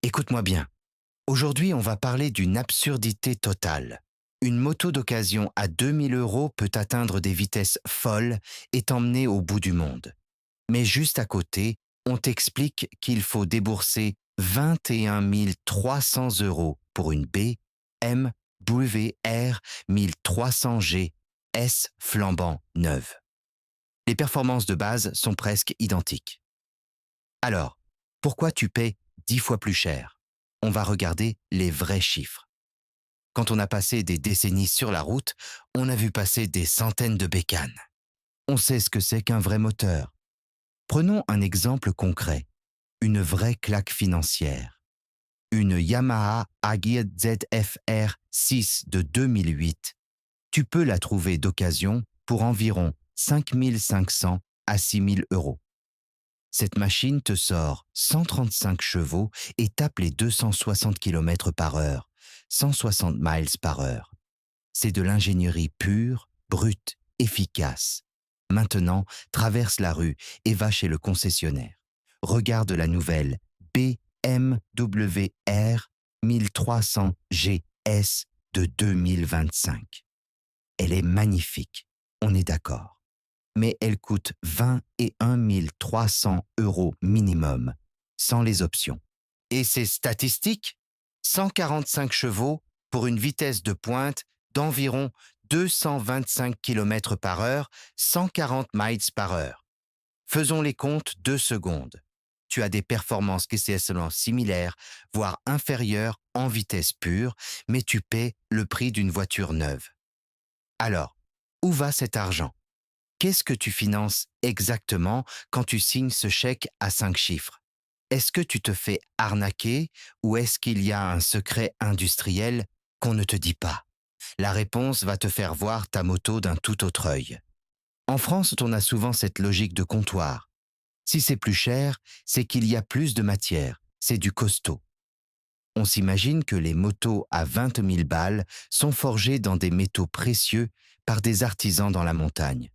Écoute-moi bien. Aujourd'hui, on va parler d'une absurdité totale. Une moto d'occasion à 2000 € peut atteindre des vitesses folles et t'emmener au bout du monde. Mais juste à côté, on t'explique qu'il faut débourser 21 300 € pour une BMW R 1300G S flambant neuve. Les performances de base sont presque identiques. Alors, pourquoi tu paies 10 fois plus cher? On va regarder les vrais chiffres. Quand on a passé des décennies sur la route, on a vu passer des centaines de bécanes. On sait ce que c'est qu'un vrai moteur. Prenons un exemple concret, une vraie claque financière. Une Yamaha Agir ZFR 6 de 2008. Tu peux la trouver d'occasion pour environ 5500 à 6000 €. Cette machine te sort 135 chevaux et tape les 260 km par heure, 160 miles par heure. C'est de l'ingénierie pure, brute, efficace. Maintenant, traverse la rue et va chez le concessionnaire. Regarde la nouvelle BMW R 1300 GS de 2025. Elle est magnifique, on est d'accord, mais elle coûte 21 300 € minimum, sans les options. Et c'est statistique, 145 chevaux pour une vitesse de pointe d'environ 225 km par heure, 140 miles par heure. Faisons les comptes 2 secondes. Tu as des performances qui sont seulement similaires, voire inférieures en vitesse pure, mais tu paies le prix d'une voiture neuve. Alors, où va cet argent? Qu'est-ce que tu finances exactement quand tu signes ce chèque à 5 chiffres? Est-ce que tu te fais arnaquer ou est-ce qu'il y a un secret industriel qu'on ne te dit pas? La réponse va te faire voir ta moto d'un tout autre œil. En France, on a souvent cette logique de comptoir. Si c'est plus cher, c'est qu'il y a plus de matière, c'est du costaud. On s'imagine que les motos à 20 000 balles sont forgées dans des métaux précieux par des artisans dans la montagne.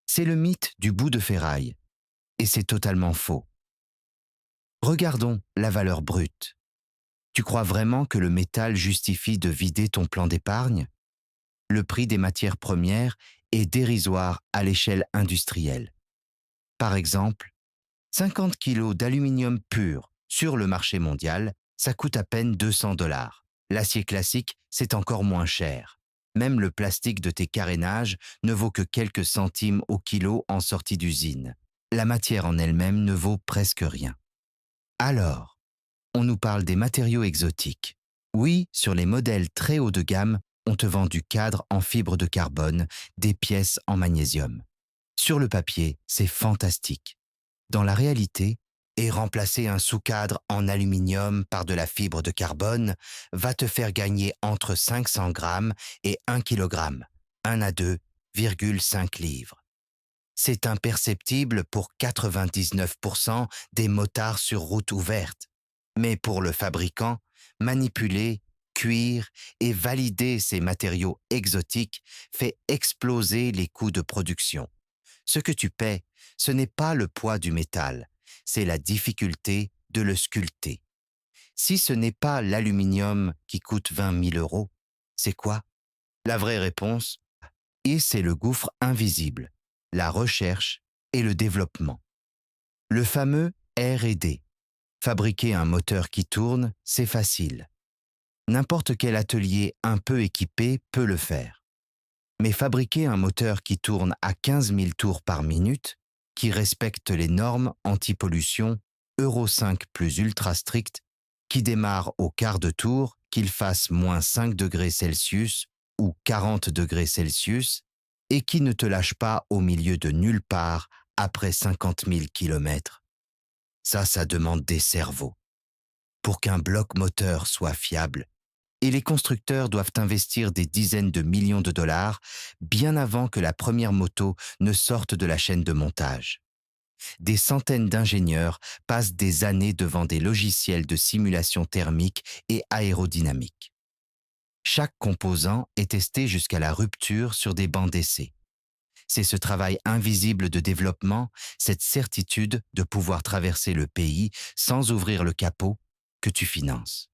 C'est le mythe du bout de ferraille, et c'est totalement faux. Regardons la valeur brute. Tu crois vraiment que le métal justifie de vider ton plan d'épargne? Le prix des matières premières est dérisoire à l'échelle industrielle. Par exemple, 50 kilos d'aluminium pur sur le marché mondial, ça coûte à peine 200 $. L'acier classique, c'est encore moins cher. Même le plastique de tes carénages ne vaut que quelques centimes au kilo en sortie d'usine. La matière en elle-même ne vaut presque rien. Alors, on nous parle des matériaux exotiques. Oui, sur les modèles très haut de gamme, on te vend du cadre en fibre de carbone, des pièces en magnésium. Sur le papier, c'est fantastique. Dans la réalité, et remplacer un sous-cadre en aluminium par de la fibre de carbone va te faire gagner entre 500 grammes et 1 kg, 1 à 2,5 livres. C'est imperceptible pour 99% des motards sur route ouverte. Mais pour le fabricant, manipuler, cuire et valider ces matériaux exotiques fait exploser les coûts de production. Ce que tu paies, ce n'est pas le poids du métal, c'est la difficulté de le sculpter. Si ce n'est pas l'aluminium qui coûte 20 000 €, c'est quoi? La vraie réponse, et c'est le gouffre invisible, la recherche et le développement. Le fameux R&D. Fabriquer un moteur qui tourne, c'est facile. N'importe quel atelier un peu équipé peut le faire. Mais fabriquer un moteur qui tourne à 15 000 tours par minute, qui respecte les normes anti-pollution Euro 5 plus ultra strictes, qui démarre au quart de tour, qu'il fasse moins 5 degrés Celsius ou 40 degrés Celsius, et qui ne te lâche pas au milieu de nulle part après 50 000 kilomètres. Ça demande des cerveaux. Pour qu'un bloc moteur soit fiable, et les constructeurs doivent investir des dizaines de millions de dollars bien avant que la première moto ne sorte de la chaîne de montage. Des centaines d'ingénieurs passent des années devant des logiciels de simulation thermique et aérodynamique. Chaque composant est testé jusqu'à la rupture sur des bancs d'essai. C'est ce travail invisible de développement, cette certitude de pouvoir traverser le pays sans ouvrir le capot, que tu finances.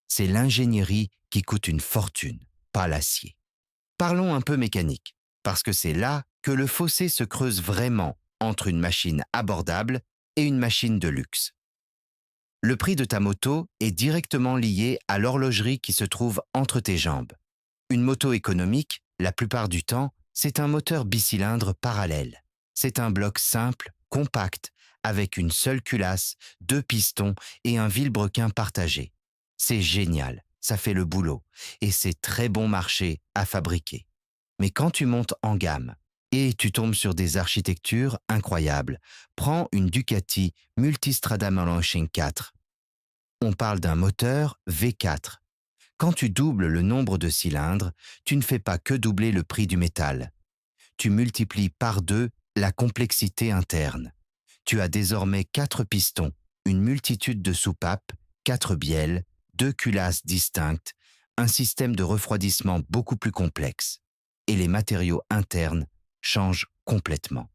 C'est l'ingénierie qui coûte une fortune, pas l'acier. Parlons un peu mécanique, parce que c'est là que le fossé se creuse vraiment entre une machine abordable et une machine de luxe. Le prix de ta moto est directement lié à l'horlogerie qui se trouve entre tes jambes. Une moto économique, la plupart du temps, c'est un moteur bicylindre parallèle. C'est un bloc simple, compact, avec une seule culasse, 2 pistons et un vilebrequin partagé. C'est génial, ça fait le boulot, et c'est très bon marché à fabriquer. Mais quand tu montes en gamme, et tu tombes sur des architectures incroyables, prends une Ducati Multistrada Melanchthon 4. On parle d'un moteur V4. Quand tu doubles le nombre de cylindres, tu ne fais pas que doubler le prix du métal. Tu multiplies par 2 la complexité interne. Tu as désormais 4 pistons, une multitude de soupapes, 4 bielles, 2 culasses distinctes, un système de refroidissement beaucoup plus complexe. Et les matériaux internes changent complètement.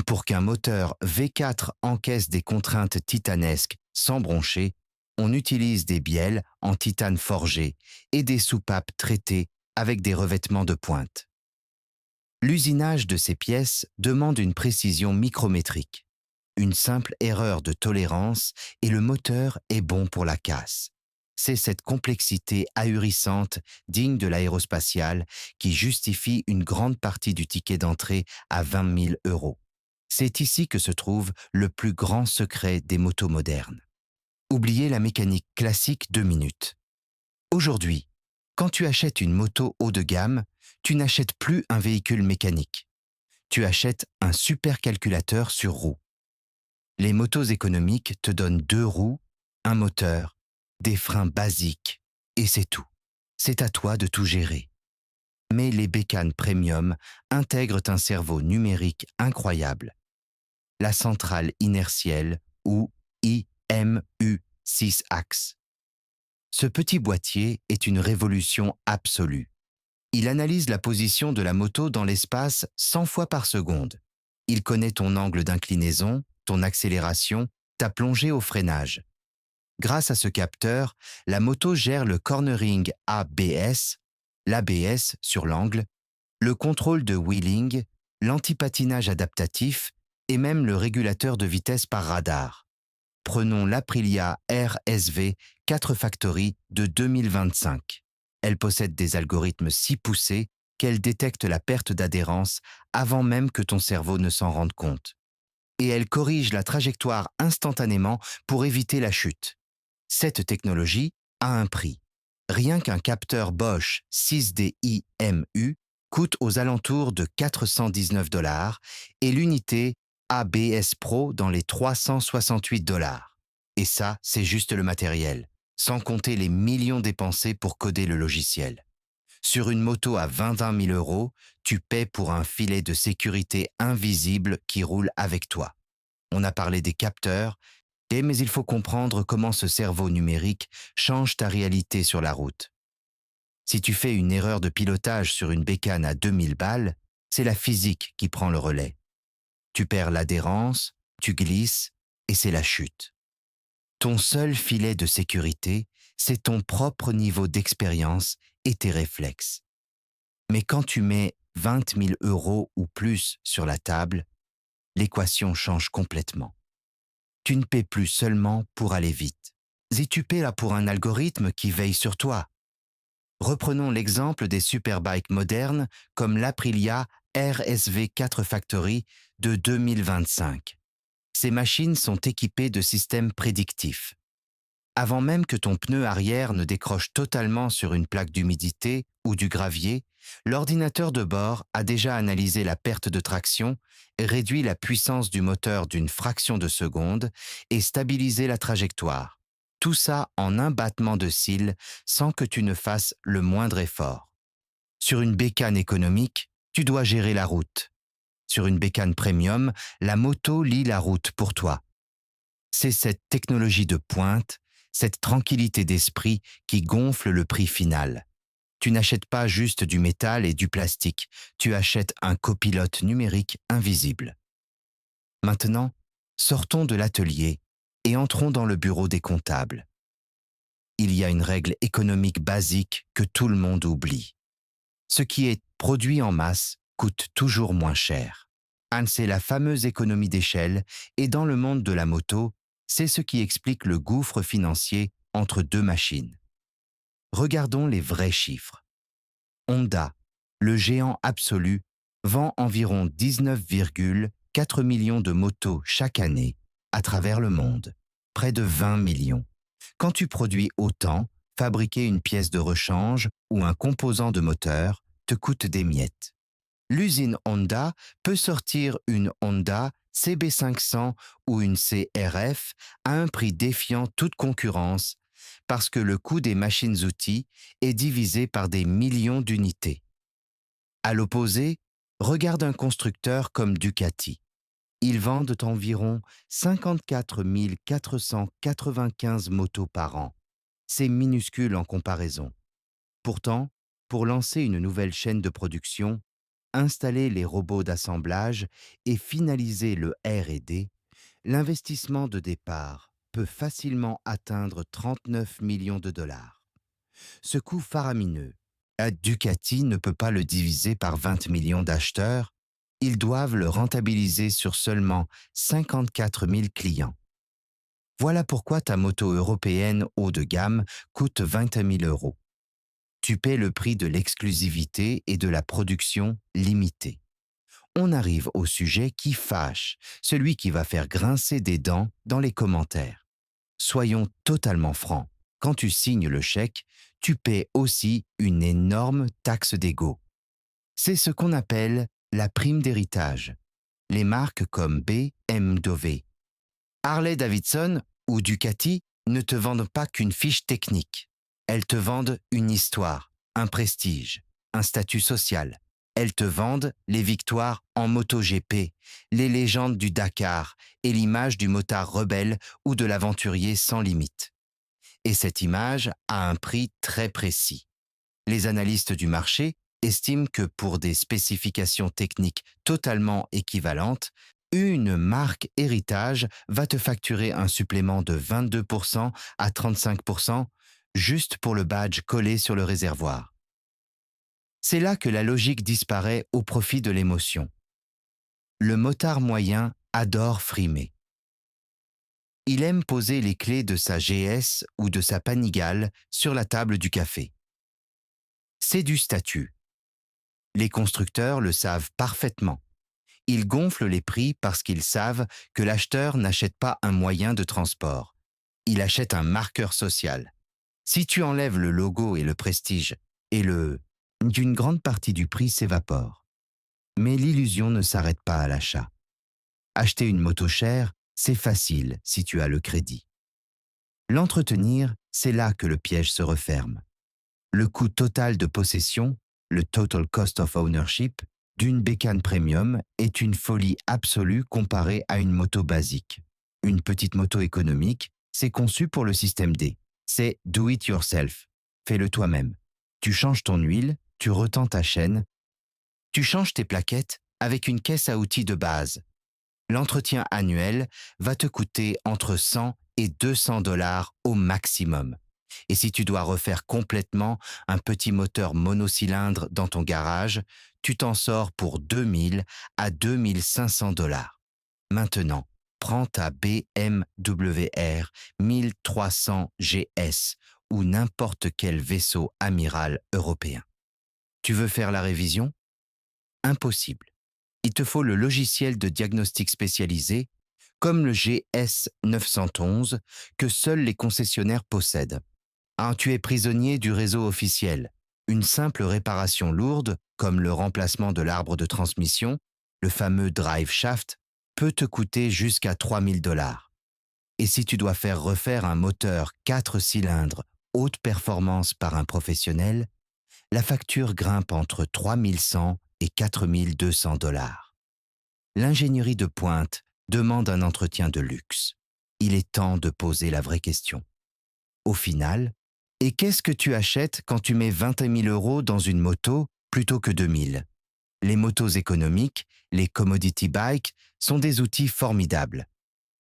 Pour qu'un moteur V4 encaisse des contraintes titanesques sans broncher, on utilise des bielles en titane forgé et des soupapes traitées avec des revêtements de pointe. L'usinage de ces pièces demande une précision micrométrique. Une simple erreur de tolérance et le moteur est bon pour la casse. C'est cette complexité ahurissante, digne de l'aérospatiale, qui justifie une grande partie du ticket d'entrée à 20 000 euros. C'est ici que se trouve le plus grand secret des motos modernes. Oubliez la mécanique classique 2 minutes. Aujourd'hui, quand tu achètes une moto haut de gamme, tu n'achètes plus un véhicule mécanique. Tu achètes un supercalculateur sur roues. Les motos économiques te donnent 2 roues, un moteur, des freins basiques, et c'est tout. C'est à toi de tout gérer. Mais les bécanes premium intègrent un cerveau numérique incroyable. La centrale inertielle ou IMU 6-axe. Ce petit boîtier est une révolution absolue. Il analyse la position de la moto dans l'espace 100 fois par seconde. Il connaît ton angle d'inclinaison, ton accélération, ta plongée au freinage. Grâce à ce capteur, la moto gère le cornering ABS, l'ABS sur l'angle, le contrôle de wheeling, l'antipatinage adaptatif et même le régulateur de vitesse par radar. Prenons l'Aprilia RSV 4 Factory de 2025. Elle possède des algorithmes si poussés qu'elle détecte la perte d'adhérence avant même que ton cerveau ne s'en rende compte. Et elle corrige la trajectoire instantanément pour éviter la chute. Cette technologie a un prix. Rien qu'un capteur Bosch 6D IMU coûte aux alentours de 419 $ et l'unité ABS Pro dans les 368 $. Et ça, c'est juste le matériel, sans compter les millions dépensés pour coder le logiciel. Sur une moto à 20 000 euros, tu paies pour un filet de sécurité invisible qui roule avec toi. On a parlé des capteurs, mais il faut comprendre comment ce cerveau numérique change ta réalité sur la route. Si tu fais une erreur de pilotage sur une bécane à 2000 balles, c'est la physique qui prend le relais. Tu perds l'adhérence, tu glisses et c'est la chute. Ton seul filet de sécurité, c'est ton propre niveau d'expérience et tes réflexes. Mais quand tu mets 20 000 euros ou plus sur la table, l'équation change complètement. Tu ne paies plus seulement pour aller vite. Et tu paies là pour un algorithme qui veille sur toi. Reprenons l'exemple des superbikes modernes comme l'Aprilia RSV 4 Factory de 2025. Ces machines sont équipées de systèmes prédictifs. Avant même que ton pneu arrière ne décroche totalement sur une plaque d'humidité ou du gravier, l'ordinateur de bord a déjà analysé la perte de traction, réduit la puissance du moteur d'une fraction de seconde et stabilisé la trajectoire. Tout ça en un battement de cils sans que tu ne fasses le moindre effort. Sur une bécane économique, tu dois gérer la route. Sur une bécane premium, la moto lit la route pour toi. C'est cette technologie de pointe, cette tranquillité d'esprit qui gonfle le prix final. Tu n'achètes pas juste du métal et du plastique, tu achètes un copilote numérique invisible. Maintenant, sortons de l'atelier et entrons dans le bureau des comptables. y a une règle économique basique que tout le monde oublie. Ce qui est produit en masse coûte toujours moins cher. C'est la fameuse économie d'échelle et dans le monde de la moto, c'est ce qui explique le gouffre financier entre deux machines. Regardons les vrais chiffres. Honda, le géant absolu, vend environ 19,4 millions de motos chaque année à travers le monde, près de 20 millions. Quand tu produis autant, fabriquer une pièce de rechange ou un composant de moteur te coûte des miettes. L'usine Honda peut sortir une Honda CB500 ou une CRF à un prix défiant toute concurrence parce que le coût des machines-outils est divisé par des millions d'unités. À l'opposé, regarde un constructeur comme Ducati. Ils vendent environ 54 495 motos par an. C'est minuscule en comparaison. Pourtant, pour lancer une nouvelle chaîne de production, installer les robots d'assemblage et finaliser le R&D, l'investissement de départ peut facilement atteindre 39 millions de dollars. Ce coût faramineux, Ducati ne peut pas le diviser par 20 millions d'acheteurs, ils doivent le rentabiliser sur seulement 54 000 clients. Voilà pourquoi ta moto européenne haut de gamme coûte 20 000 euros. Tu paies le prix de l'exclusivité et de la production limitée. On arrive au sujet qui fâche, celui qui va faire grincer des dents dans les commentaires. Soyons totalement francs, quand tu signes le chèque, tu paies aussi une énorme taxe d'égo. C'est ce qu'on appelle la prime d'héritage. Les marques comme BMW, Harley-Davidson ou Ducati ne te vendent pas qu'une fiche technique. Elles te vendent une histoire, un prestige, un statut social. Elles te vendent les victoires en MotoGP, les légendes du Dakar et l'image du motard rebelle ou de l'aventurier sans limite. Et cette image a un prix très précis. Les analystes du marché estiment que pour des spécifications techniques totalement équivalentes, une marque héritage va te facturer un supplément de 22% à 35% juste pour le badge collé sur le réservoir. C'est là que la logique disparaît au profit de l'émotion. Le motard moyen adore frimer. Il aime poser les clés de sa GS ou de sa Panigale sur la table du café. C'est du statut. Les constructeurs le savent parfaitement. Ils gonflent les prix parce qu'ils savent que l'acheteur n'achète pas un moyen de transport. Il achète un marqueur social. Si tu enlèves le logo et le prestige, d'une grande partie du prix s'évapore. Mais l'illusion ne s'arrête pas à l'achat. Acheter une moto chère, c'est facile si tu as le crédit. L'entretenir, c'est là que le piège se referme. Le coût total de possession, le total cost of ownership, d'une bécane premium est une folie absolue comparée à une moto basique. Une petite moto économique, c'est conçu pour le système D. C'est do it yourself. Fais-le toi-même. Tu changes ton huile, tu retends ta chaîne, tu changes tes plaquettes avec une caisse à outils de base. L'entretien annuel va te coûter entre 100 et 200 dollars au maximum. Et si tu dois refaire complètement un petit moteur monocylindre dans ton garage, tu t'en sors pour 2000 à 2500 dollars. Maintenant, prends ta BMW R 1300 GS ou n'importe quel vaisseau amiral européen. Tu veux faire la révision? Impossible. Il te faut le logiciel de diagnostic spécialisé, comme le GS 911, que seuls les concessionnaires possèdent. Tu es prisonnier du réseau officiel. Une simple réparation lourde, comme le remplacement de l'arbre de transmission, le fameux drive shaft, peut te coûter jusqu'à 3000 dollars. Et si tu dois faire refaire un moteur 4 cylindres haute performance par un professionnel, la facture grimpe entre 3100 et 4200 dollars. L'ingénierie de pointe demande un entretien de luxe. Il est temps de poser la vraie question. Au final, et qu'est-ce que tu achètes quand tu mets 20 000 euros dans une moto plutôt que 2000? Les motos économiques, les commodity bikes, sont des outils formidables.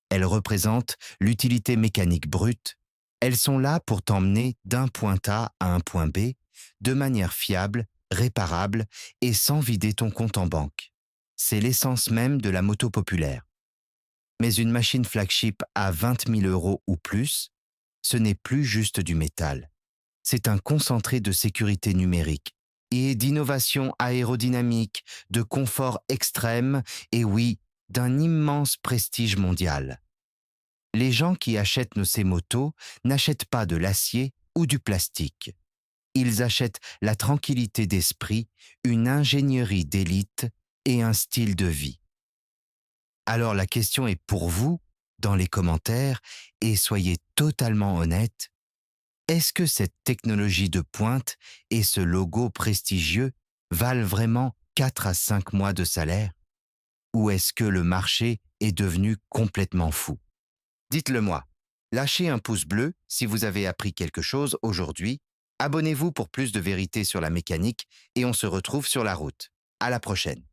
Elles représentent l'utilité mécanique brute, Elles sont là pour t'emmener d'un point A à un point B de manière fiable, réparable et sans vider ton compte en banque. C'est l'essence même de la moto populaire. Mais une machine flagship à 20 000 € ou plus, ce n'est plus juste du métal. C'est un concentré de sécurité numérique et d'innovation aérodynamique, de confort extrême et oui, d'un immense prestige mondial. Les gens qui achètent ces motos n'achètent pas de l'acier ou du plastique. Ils achètent la tranquillité d'esprit, une ingénierie d'élite et un style de vie. Alors la question est pour vous, dans les commentaires, et soyez totalement honnête, est-ce que cette technologie de pointe et ce logo prestigieux valent vraiment 4 à 5 mois de salaire? Ou est-ce que le marché est devenu complètement fou? Dites-le moi. Lâchez un pouce bleu si vous avez appris quelque chose aujourd'hui. Abonnez-vous pour plus de vérité sur la mécanique et on se retrouve sur la route. À la prochaine.